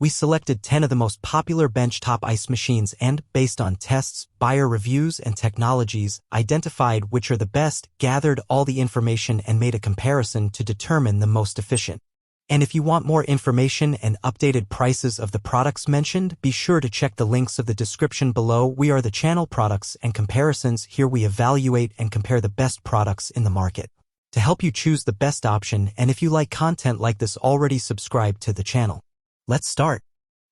We selected 10 of the most popular benchtop ice machines and, based on tests, buyer reviews, and technologies, identified which are the best, gathered all the information and made a comparison to determine the most efficient. And if you want more information and updated prices of the products mentioned, be sure to check the links of the description below. We are the channel Products and Comparisons. Here we evaluate and compare the best products in the market to help you choose the best option, and if you like content like this, already subscribe to the channel. Let's start.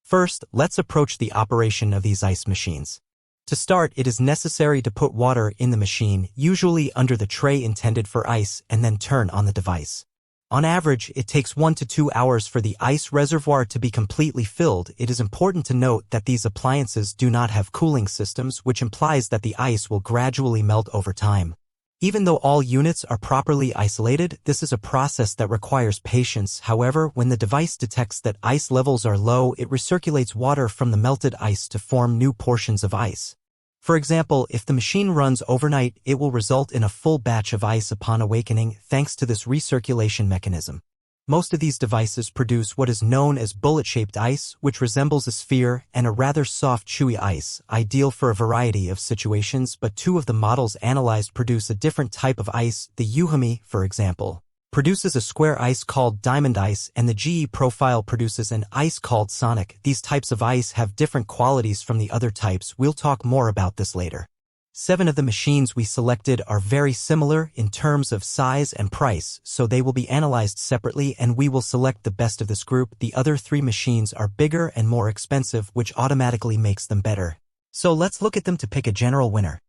First, let's approach the operation of these ice machines. To start, it is necessary to put water in the machine, usually under the tray intended for ice, and then turn on the device. On average, it takes 1 to 2 hours for the ice reservoir to be completely filled. It is important to note that these appliances do not have cooling systems, which implies that the ice will gradually melt over time. Even though all units are properly isolated, this is a process that requires patience. However, when the device detects that ice levels are low, it recirculates water from the melted ice to form new portions of ice. For example, if the machine runs overnight, it will result in a full batch of ice upon awakening, thanks to this recirculation mechanism. Most of these devices produce what is known as bullet-shaped ice, which resembles a sphere, and a rather soft, chewy ice, ideal for a variety of situations, but 2 of the models analyzed produce a different type of ice. The EUHOMY, for example, produces a square ice called diamond ice, and the GE Profile produces an ice called Sonico. These types of ice have different qualities from the other types. We'll talk more about this later. 7 of the machines we selected are very similar in terms of size and price, so they will be analyzed separately, and we will select the best of this group. The other 3 machines are bigger and more expensive, which automatically makes them better. So let's look at them to pick a general winner.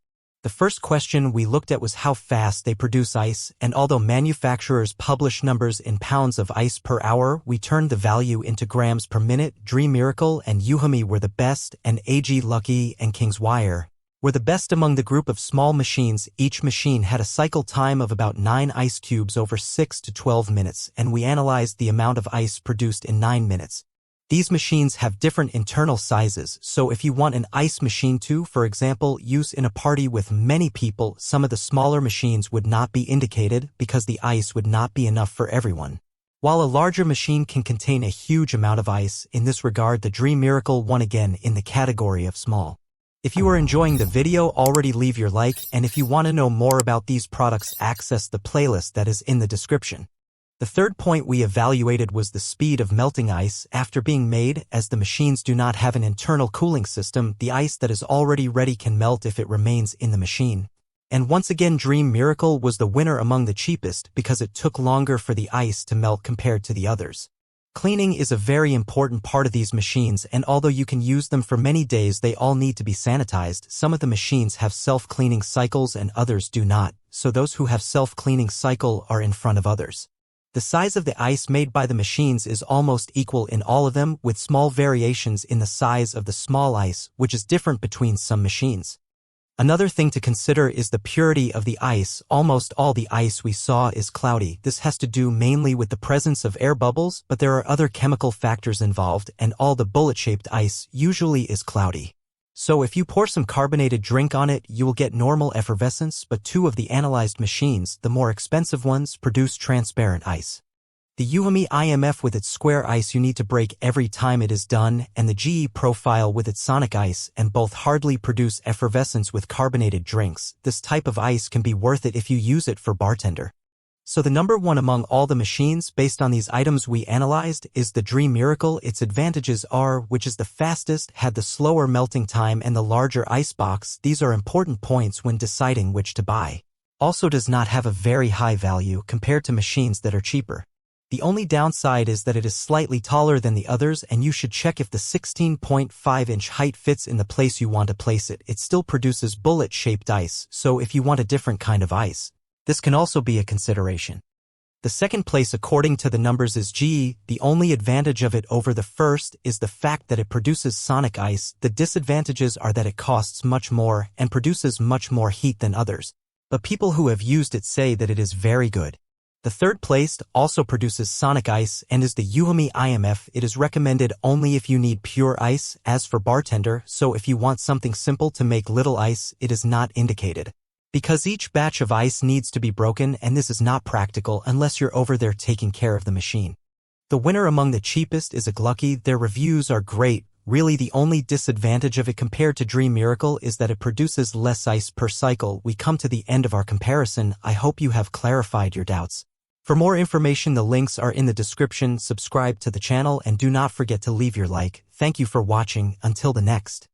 The first question we looked at was how fast they produce ice, and although manufacturers publish numbers in pounds of ice per hour, we turned the value into grams per minute. Dream Miracle and EUHOMY were the best, and AG Lucky and King's Wire were the best among the group of small machines. Each machine had a cycle time of about 9 ice cubes over 6 to 12 minutes, and we analyzed the amount of ice produced in 9 minutes. These machines have different internal sizes, so if you want an ice machine to, for example, use in a party with many people, some of the smaller machines would not be indicated because the ice would not be enough for everyone. While a larger machine can contain a huge amount of ice, in this regard the Dream Miracle won again in the category of small. If you are enjoying the video, already leave your like, and if you want to know more about these products, access the playlist that is in the description. The third point we evaluated was the speed of melting ice after being made. As the machines do not have an internal cooling system, the ice that is already ready can melt if it remains in the machine. And once again, Dream Miracle was the winner among the cheapest because it took longer for the ice to melt compared to the others. Cleaning is a very important part of these machines, and although you can use them for many days, they all need to be sanitized. Some of the machines have self-cleaning cycles and others do not, so those who have self-cleaning cycle are in front of others. The size of the ice made by the machines is almost equal in all of them, with small variations in the size of the small ice, which is different between some machines. Another thing to consider is the purity of the ice. Almost all the ice we saw is cloudy. This has to do mainly with the presence of air bubbles, but there are other chemical factors involved, and all the bullet-shaped ice usually is cloudy. So if you pour some carbonated drink on it, you will get normal effervescence, but 2 of the analyzed machines, the more expensive ones, produce transparent ice. The EUHOMY IMF with its square ice you need to break every time it is done, and the GE Profile with its Sonico ice, and both hardly produce effervescence with carbonated drinks. This type of ice can be worth it if you use it for bartender. So the number 1 among all the machines based on these items we analyzed is the Dream Miracle. Its advantages are, which is the fastest, had the slower melting time, and the larger ice box. These are important points when deciding which to buy. Also does not have a very high value compared to machines that are cheaper. The only downside is that it is slightly taller than the others, and you should check if the 16.5-inch height fits in the place you want to place it. It still produces bullet-shaped ice, so if you want a different kind of ice, this can also be a consideration. The second place according to the numbers is GE. The only advantage of it over the first is the fact that it produces Sonico ice. The disadvantages are that it costs much more and produces much more heat than others, but people who have used it say that it is very good. The third place also produces Sonico ice and is the EUHOMY IMF. It is recommended only if you need pure ice, as for bartender, so if you want something simple to make little ice, it is not indicated. Because each batch of ice needs to be broken, and this is not practical unless you're over there taking care of the machine. The winner among the cheapest is Lucky. Their reviews are great. Really the only disadvantage of it compared to Dream Miracle is that it produces less ice per cycle. We come to the end of our comparison. I hope you have clarified your doubts. For more information, the links are in the description. Subscribe to the channel and do not forget to leave your like. Thank you for watching. Until the next.